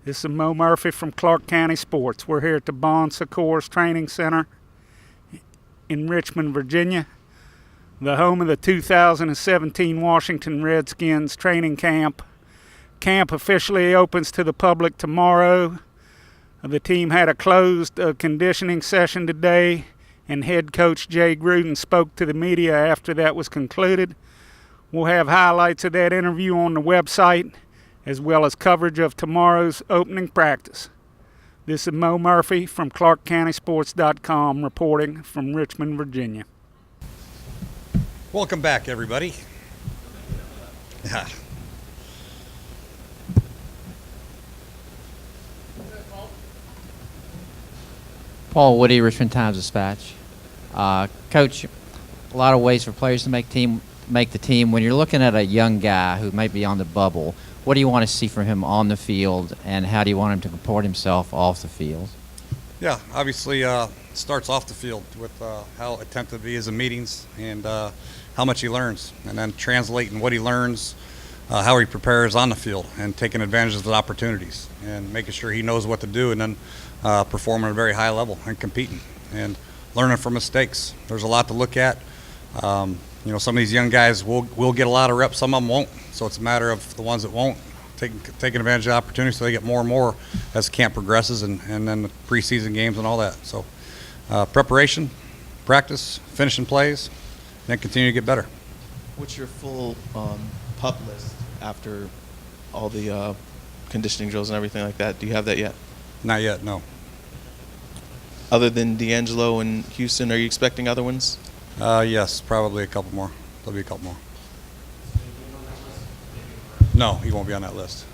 This is Mo Murphy from Clark County Sports. We're here at the Bond Secours Training Center in Richmond, Virginia, the home of the 2017 Washington Redskins training camp. Camp officially opens to the public tomorrow. The team had a closed conditioning session today, and head coach Jay Gruden spoke to the media after that was concluded. We'll have highlights of that interview on the website, as well as coverage of tomorrow's opening practice. This is Mo Murphy from ClarkCountySports.com reporting from Richmond, Virginia. Welcome back, everybody. Yeah. Paul Woody, Richmond Times-Dispatch. Coach, a lot of ways for players to make the team. When you're looking at a young guy who might be on the bubble, what do you want to see from him on the field, and how do you want him to comport himself off the field? Yeah, obviously starts off the field with how attentive he is in meetings and how much he learns, and then translating what he learns, how he prepares on the field, and taking advantage of the opportunities and making sure he knows what to do, and then performing at a very high level and competing and learning from mistakes. There's a lot to look at. Some of these young guys will get a lot of reps, some of them won't. So it's a matter of the ones that won't, taking advantage of the opportunity so they get more and more as camp progresses and then the preseason games and all that. So preparation, practice, finishing plays, and then continue to get better. What's your full pup list after all the conditioning drills and everything like that? Do you have that yet? Not yet, no. Other than D'Angelo and Houston, are you expecting other ones? Yes, probably a couple more. There'll be a couple more. No, he won't be on that list.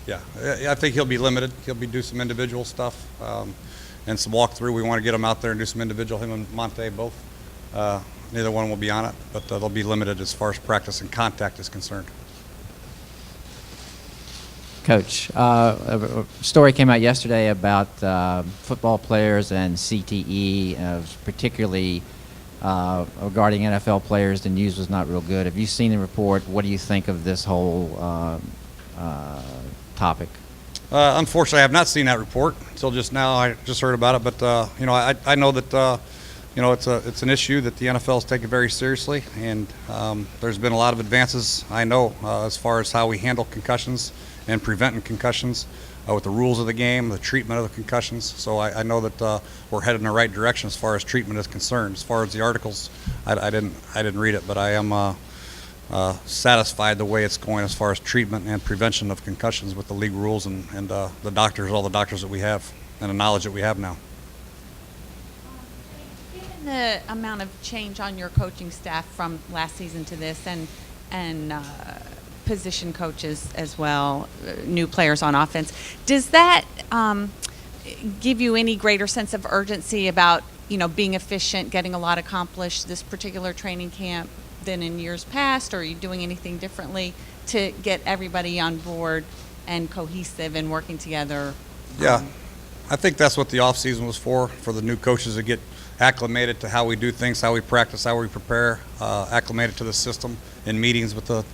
Yeah, I think he'll be limited. He'll do some individual stuff and some walkthrough. We want to get him out there and do some individual. Him and Monte both. Neither one will be on it, but they'll be limited as far as practice and contact is concerned. Coach, a story came out yesterday about football players and CTE, particularly regarding NFL players. The news was not real good. Have you seen the report? What do you think of this whole topic? Unfortunately, I have not seen that report until just now. I just heard about it, but I know that it's an issue that the NFL is taking very seriously, and there's been a lot of advances. I know as far as how we handle concussions and preventing concussions with the rules of the game, the treatment of the concussions. So I know that we're headed in the right direction as far as treatment is concerned. As far as the articles, I didn't read it, but I am satisfied the way it's going as far as treatment and prevention of concussions with the league rules and the doctors, all the doctors that we have, and the knowledge that we have now. Given the amount of change on your coaching staff from last season to this, and position coaches as well, new players on offense, does that give you any greater sense of urgency about being efficient, getting a lot accomplished this particular training camp than in years past? Or are you doing anything differently to get everybody on board and cohesive and working together? Yeah, I think that's what the off season was for the new coaches to get acclimated to how we do things, how we practice, how we prepare, acclimated to the system in meetings with the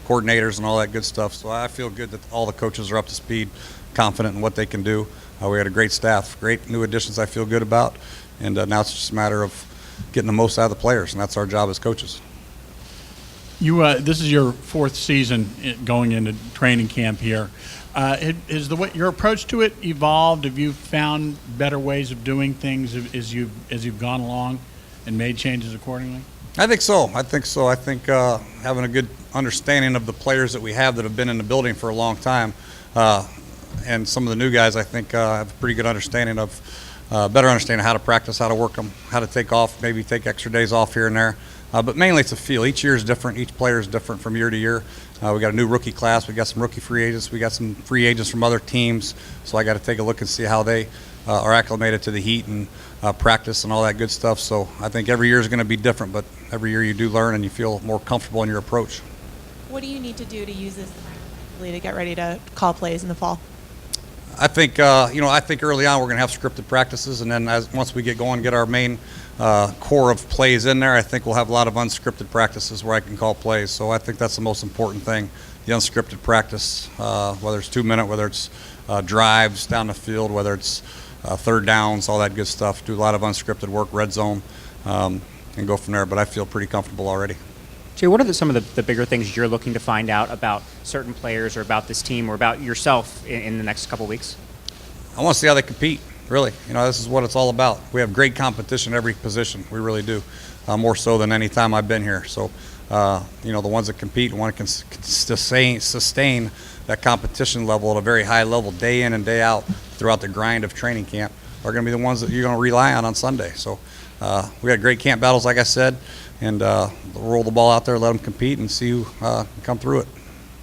coordinators and all that good stuff. So I feel good that all the coaches are up to speed, confident in what they can do. We had a great staff, great new additions I feel good about, and now it's just a matter of getting the most out of the players, and that's our job as coaches. This is your fourth season going into training camp here. Has your approach to it evolved? Have you found better ways of doing things as you've gone along and made changes accordingly? I think so. I think having a good understanding of the players that we have that have been in the building for a long time, and some of the new guys, I think have a pretty good understanding of, better understanding how to practice, how to work them, how to take off, maybe take extra days off here and there. But mainly it's a feel. Each year is different. Each player is different from year to year. We got a new rookie class. We got some rookie free agents. We got some free agents from other teams. So I got to take a look and see how they are acclimated to the heat and practice and all that good stuff. So I think every year is going to be different, but every year you do learn and you feel more comfortable in your approach. What do you need to do to use this to get ready to call plays in the fall? I think early on we're going to have scripted practices, and then once we get going, get our main core of plays in there, I think we'll have a lot of unscripted practices where I can call plays. So I think that's the most important thing, the unscripted practice, whether it's 2-minute, whether it's drives down the field, whether it's third downs, all that good stuff. Do a lot of unscripted work, red zone, and go from there. But I feel pretty comfortable already. Jay, what are some of the bigger things you're looking to find out about certain players or about this team or about yourself in the next couple weeks? I want to see how they compete, really. This is what it's all about. We have great competition at every position. We really do, more so than any time I've been here. So, the ones that compete and want to sustain that competition level at a very high level day in and day out throughout the grind of training camp are going to be the ones that you're going to rely on Sunday. So we had great camp battles, like I said, and roll the ball out there, let them compete, and see who can come through it.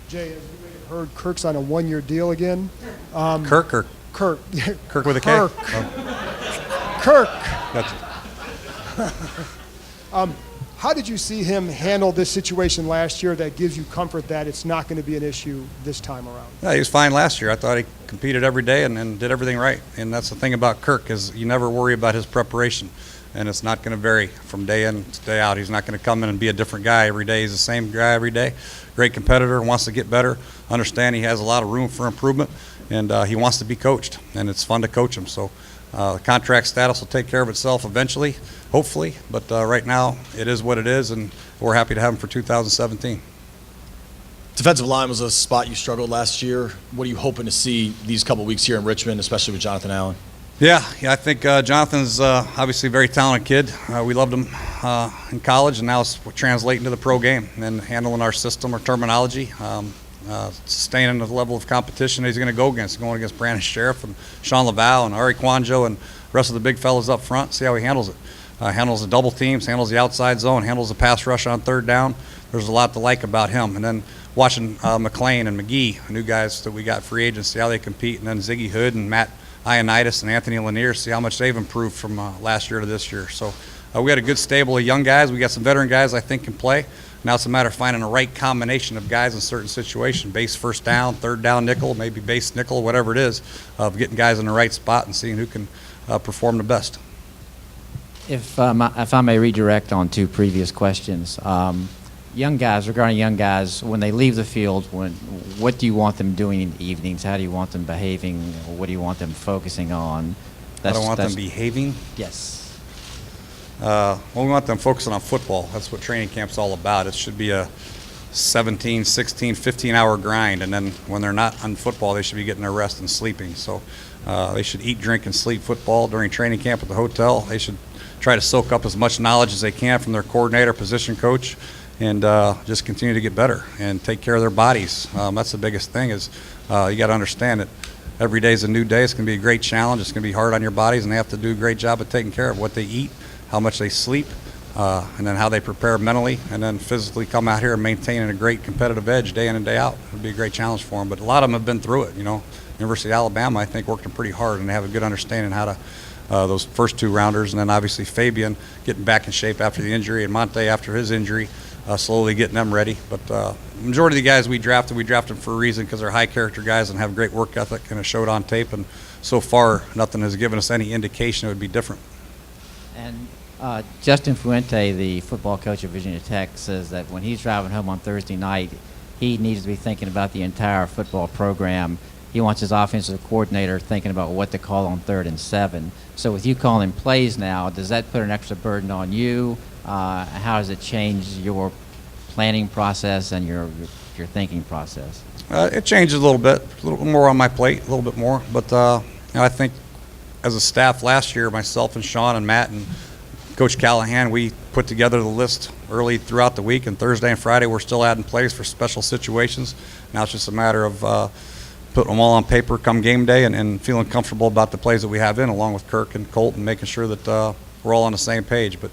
Jay, as you may have heard, Kirk's on a one-year deal again. Kirk or Kirk. Kirk with a K? Kirk. Oh. Kirk. Gotcha. How did you see him handle this situation last year that gives you comfort that it's not going to be an issue this time around? Yeah, he was fine last year. I thought he competed every day and did everything right. And that's the thing about Kirk is you never worry about his preparation. And it's not going to vary from day in to day out. He's not going to come in and be a different guy every day. He's the same guy every day. Great competitor, wants to get better. Understand he has a lot of room for improvement, and he wants to be coached. And it's fun to coach him. So the contract status will take care of itself eventually, hopefully. But right now, it is what it is, and we're happy to have him for 2017. Defensive line was a spot you struggled last year. What are you hoping to see these couple weeks here in Richmond, especially with Jonathan Allen? Yeah, I think Jonathan's obviously a very talented kid. We loved him in college, and now it's translating to the pro game and handling our system, our terminology, sustaining the level of competition he's going to go against, going against Brandon Sheriff and Sean Laval and Ari Kwanjo and the rest of the big fellas up front. See how he handles it. Handles the double teams, handles the outside zone, handles the pass rush on third down. There's a lot to like about him. And then watching McLean and McGee, new guys that we got free agents, see how they compete, and then Ziggy Hood and Matt Ioannidis and Anthony Lanier, see how much they've improved from last year to this year. So we had a good stable of young guys. We got some veteran guys I think can play. Now it's a matter of finding the right combination of guys in certain situations, base first down, third down nickel, maybe base nickel, whatever it is, of getting guys in the right spot and seeing who can perform the best. If I may redirect on two previous questions. Regarding young guys, when they leave the field, what do you want them doing in the evenings? How do you want them behaving? What do you want them focusing on? I don't want them behaving. Yes. Well, we want them focusing on football. That's what training camp's all about. It should be a 17, 16, 15-hour grind, and then when they're not on football, they should be getting their rest and sleeping. So they should eat, drink, and sleep football during training camp at the hotel. They should try to soak up as much knowledge as they can from their coordinator, position coach, and just continue to get better and take care of their bodies. That's the biggest thing is you got to understand that every day is a new day. It's going to be a great challenge. It's going to be hard on your bodies, and they have to do a great job of taking care of what they eat, how much they sleep, and then how they prepare mentally, and then physically come out here and maintaining a great competitive edge day in and day out. It would be a great challenge for them. But a lot of them have been through it. University of Alabama, I think, worked them pretty hard, and they have a good understanding how to those first two rounders, and then obviously Fabian getting back in shape after the injury, and Monte after his injury, slowly getting them ready. But the majority of the guys we drafted for a reason because they're high character guys and have great work ethic, and it showed on tape. And so far, nothing has given us any indication it would be different. And Justin Fuente, the football coach of Virginia Tech, says that when he's driving home on Thursday night, he needs to be thinking about the entire football program. He wants his offensive coordinator thinking about what to call on 3rd and 7. So with you calling plays now, does that put an extra burden on you? How does it change your planning process and your thinking process? It changes a little bit, a little more on my plate, a little bit more. But I think as a staff last year, myself and Sean and Matt and Coach Callahan, we put together the list early throughout the week, and Thursday and Friday we're still adding plays for special situations. Now it's just a matter of putting them all on paper come game day and feeling comfortable about the plays that we have in, along with Kirk and Colt, and making sure that we're all on the same page. But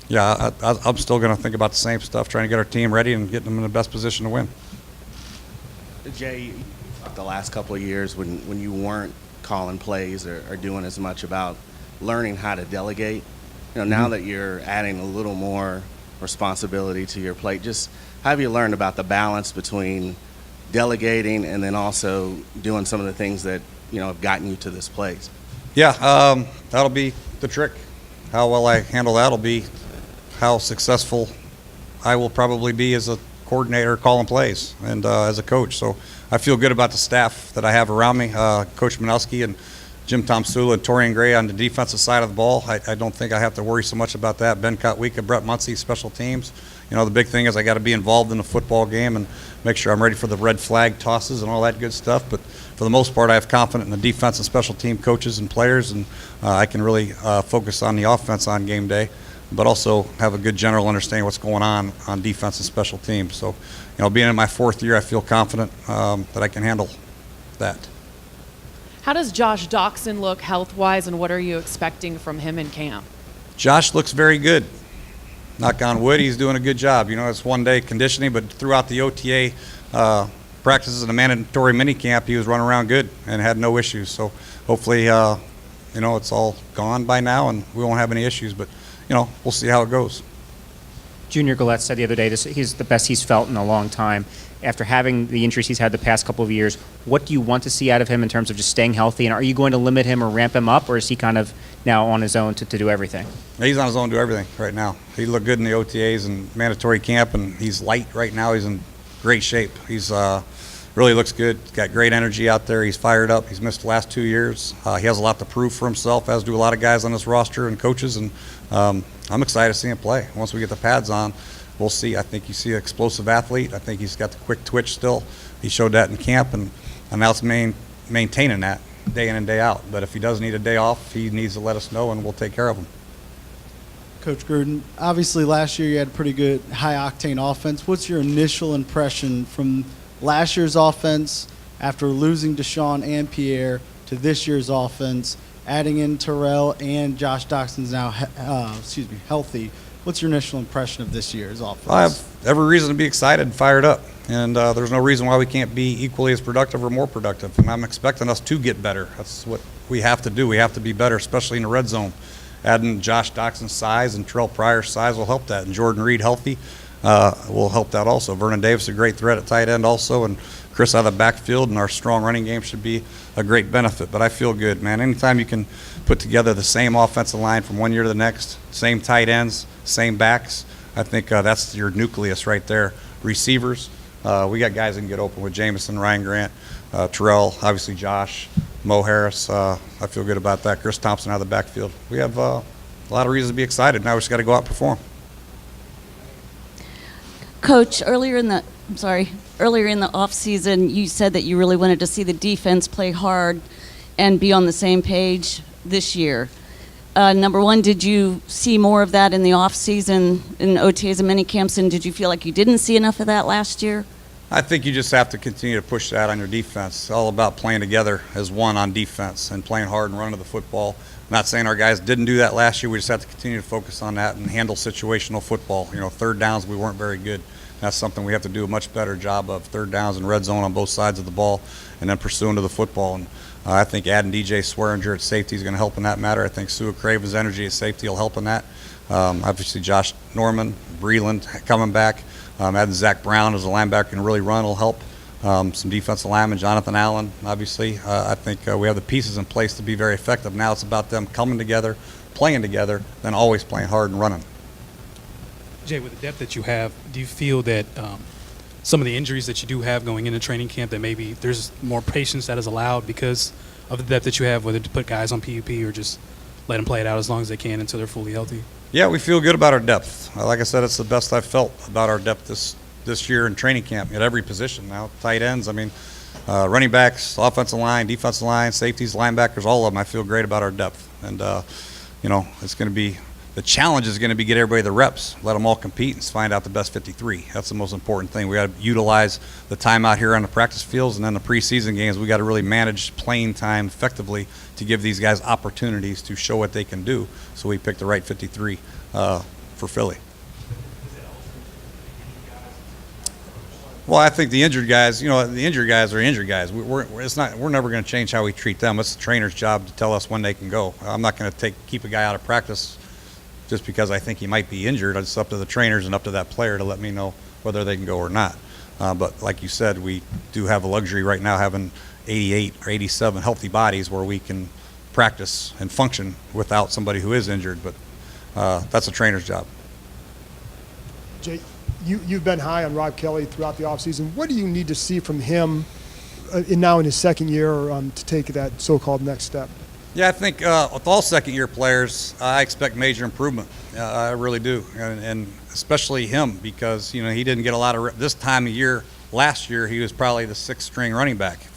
yeah, I'm still going to think about the same stuff, trying to get our team ready and getting them in the best position to win. Jay, the last couple of years when you weren't calling plays or doing as much about learning how to delegate, now that you're adding a little more responsibility to your plate, just how have you learned about the balance between delegating and then also doing some of the things that have gotten you to this place? Yeah, that'll be the trick. How well I handle that will be how successful I will probably be as a coordinator calling plays and as a coach. So I feel good about the staff that I have around me. Coach Manowski and Jim Tomsula and Torian Gray on the defensive side of the ball. I don't think I have to worry so much about that. Ben Kotwika, Brett Muncie, special teams. The big thing is I got to be involved in the football game and make sure I'm ready for the red flag tosses and all that good stuff. But for the most part, I have confidence in the defense and special team coaches and players, and I can really focus on the offense on game day, but also have a good general understanding what's going on defense and special teams. So, being in my 4th year, I feel confident that I can handle that. How does Josh Doxson look health-wise, and what are you expecting from him in camp? Josh looks very good. Knock on wood, he's doing a good job. It's one-day conditioning, but throughout the OTA practices and the mandatory minicamp, he was running around good and had no issues. So hopefully, it's all gone by now and we won't have any issues. But, we'll see how it goes. Junior Gillette said the other day he's the best he's felt in a long time. After having the injuries he's had the past couple of years, what do you want to see out of him in terms of just staying healthy? And are you going to limit him or ramp him up, or is he kind of now on his own to do everything? He's on his own to do everything right now. He looked good in the OTAs and mandatory camp, and he's light right now. He's in great shape. He's really looks good. He's got great energy out there. He's fired up. He's missed the last 2 years. He has a lot to prove for himself, as do a lot of guys on this roster and coaches, and I'm excited to see him play. Once we get the pads on, we'll see. I think you see an explosive athlete. I think he's got the quick twitch still. He showed that in camp, and now it's maintaining that day in and day out. But if he does need a day off, he needs to let us know, and we'll take care of him. Coach Gruden, obviously last year you had a pretty good high-octane offense. What's your initial impression from last year's offense after losing Deshaun and Pierre to this year's offense, adding in Terrell and Josh Doxson's now healthy? What's your initial impression of this year's offense? I have every reason to be excited and fired up, and there's no reason why we can't be equally as productive or more productive, and I'm expecting us to get better. That's what we have to do. We have to be better, especially in the red zone. Adding Josh Doxson's size and Terrell Pryor's size will help that, and Jordan Reed healthy will help that also. Vernon Davis a great threat at tight end also, and Chris out of the backfield, and our strong running game should be a great benefit. But I feel good, man. Anytime you can put together the same offensive line from one year to the next, same tight ends, same backs, I think that's your nucleus right there. Receivers, we got guys that can get open with Jamison, Ryan Grant, Terrell, obviously Josh, Mo Harris. I feel good about that. Chris Thompson out of the backfield. We have a lot of reasons to be excited. Now we just got to go out and perform. Coach, earlier in the off season, you said that you really wanted to see the defense play hard and be on the same page this year. Number one, did you see more of that in the off season in OTAs and mini camps, and did you feel like you didn't see enough of that last year? I think you just have to continue to push that on your defense. It's all about playing together as one on defense and playing hard and running the football. I'm not saying our guys didn't do that last year. We just have to continue to focus on that and handle situational football. Third downs, we weren't very good. That's something we have to do a much better job of, third downs and red zone on both sides of the ball, and then pursuing to the football. And I think adding DJ Swearinger at safety is going to help in that matter. I think Sua Craven's energy at safety will help in that. Obviously, Josh Norman, Breland coming back. Adding Zach Brown as a linebacker can really run will help. Some defensive linemen, Jonathan Allen, obviously. I think we have the pieces in place to be very effective. Now it's about them coming together, playing together, then always playing hard and running. Jay, with the depth that you have, do you feel that some of the injuries that you do have going into training camp, that maybe there's more patience that is allowed because of the depth that you have, whether to put guys on PUP or just let them play it out as long as they can until they're fully healthy? Yeah, we feel good about our depth. Like I said, it's the best I've felt about our depth this year in training camp at every position now. Tight ends, running backs, offensive line, defensive line, safeties, linebackers, all of them. I feel great about our depth. And, it's going to be – the challenge is going to be get everybody the reps, let them all compete, and find out the best 53. That's the most important thing. We got to utilize the time out here on the practice fields, and then the preseason games. We got to really manage playing time effectively to give these guys opportunities to show what they can do. So we picked the right 53 for Philly. Well, I think the injured guys, the injured guys are injured guys. We're never going to change how we treat them. It's the trainer's job to tell us when they can go. I'm not going to keep a guy out of practice just because I think he might be injured. It's up to the trainers and up to that player to let me know whether they can go or not. But like you said, we do have a luxury right now having 88 or 87 healthy bodies where we can practice and function without somebody who is injured. But that's a trainer's job. Jay, you've been high on Rob Kelly throughout the offseason. What do you need to see from him now in his second year to take that so-called next step? Yeah, I think with all second-year players, I expect major improvement. I really do, and especially him because he didn't get a lot of this time of year. Last year, he was probably the fifth-string running back,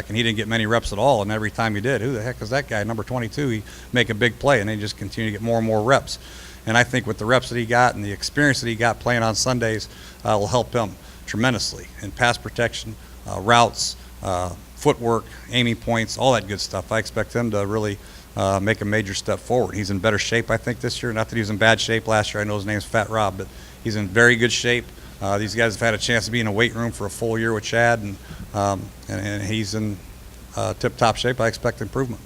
and he didn't get many reps at all. And every time he did, who the heck is that guy? Number 22, he make a big play, and they just continue to get more and more reps. And I think with the reps that he got and the experience that he got playing on Sundays will help him tremendously in pass protection, routes, footwork, aiming points, all that good stuff. I expect him to really make a major step forward. He's in better shape, I think, this year. Not that he was in bad shape last year. I know his name's Fat Rob, but he's in very good shape. These guys have had a chance to be in a weight room for a full year with Chad, and he's in tip-top shape. I expect improvement.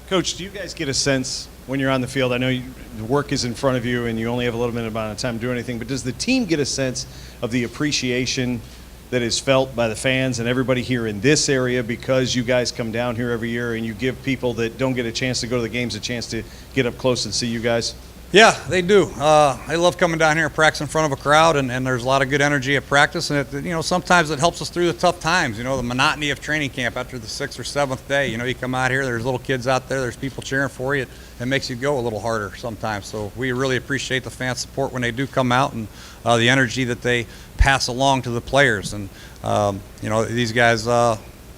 Coach, do you guys get a sense when you're on the field? I know the work is in front of you and you only have a little bit amount of time to do anything, but does the team get a sense of the appreciation that is felt by the fans and everybody here in this area because you guys come down here every year and you give people that don't get a chance to go to the games a chance to get up close and see you guys? Yeah, they do. I love coming down here and practice in front of a crowd, and there's a lot of good energy at practice. And sometimes it helps us through the tough times. The monotony of training camp after the 6th or 7th day. You come out here, there's little kids out there, there's people cheering for you. It makes you go a little harder sometimes. So we really appreciate the fan support when they do come out, and the energy that they pass along to the players. And these guys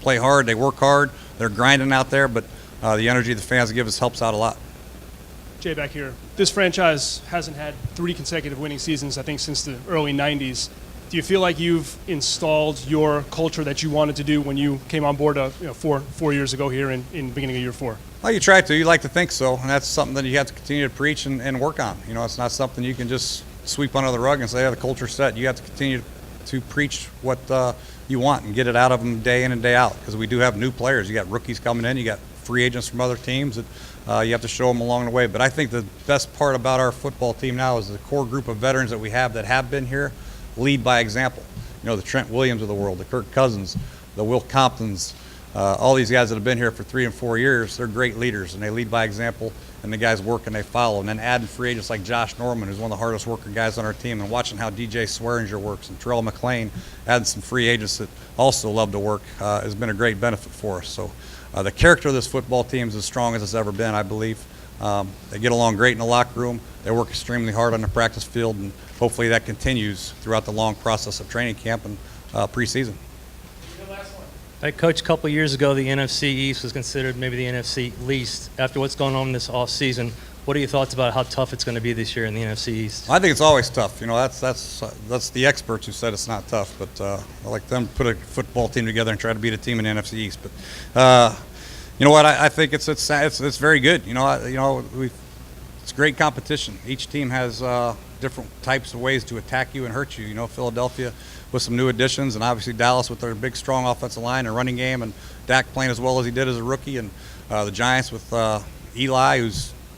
play hard, they work hard, they're grinding out there, but the energy the fans give us helps out a lot. Jay, back here. This franchise hasn't had 3 consecutive winning seasons, I think, since the early 90s. Do you feel like you've installed your culture that you wanted to do when you came on board 4 years ago here in the beginning of year 4? Well, you try to. You like to think so, and that's something that you have to continue to preach and work on. It's not something you can just sweep under the rug and say, the culture's set. You have to continue to preach what you want and get it out of them day in and day out, because we do have new players. You got rookies coming in. You got free agents from other teams that you have to show them along the way. But I think the best part about our football team now is the core group of veterans that we have that have been here lead by example. The Trent Williams of the world, the Kirk Cousins, the Will Comptons, all these guys that have been here for 3 and 4 years, they're great leaders, and they lead by example, and the guys work and they follow. And then adding free agents like Josh Norman, who's one of the hardest working guys on our team, and watching how DJ Swearinger works, and Terrell McLean, adding some free agents that also love to work, has been a great benefit for us. So the character of this football team is as strong as it's ever been, I believe. They get along great in the locker room. They work extremely hard on the practice field, and hopefully that continues throughout the long process of training camp and preseason. Hey, Coach, a couple of years ago, the NFC East was considered maybe the NFC least. After what's going on this offseason, what are your thoughts about how tough it's going to be this year in the NFC East? I think it's always tough. That's the experts who said it's not tough, but I like them to put a football team together and try to beat a team in the NFC East. But you know what? I think it's very good. It's great competition. Each team has different types of ways to attack you and hurt you. Philadelphia with some new additions, and obviously Dallas with their big, strong offensive line and running game, and Dak playing as well as he did as a rookie, and the Giants with Eli, who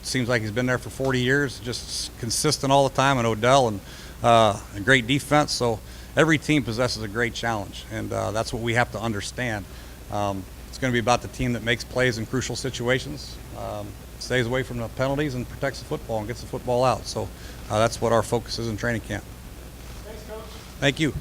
seems like he's been there for 40 years, just consistent all the time, and Odell, and a great defense. So every team possesses a great challenge, and that's what we have to understand. It's going to be about the team that makes plays in crucial situations, stays away from the penalties, and protects the football and gets the football out. So that's what our focus is in training camp. Thanks, Coach. Thank you.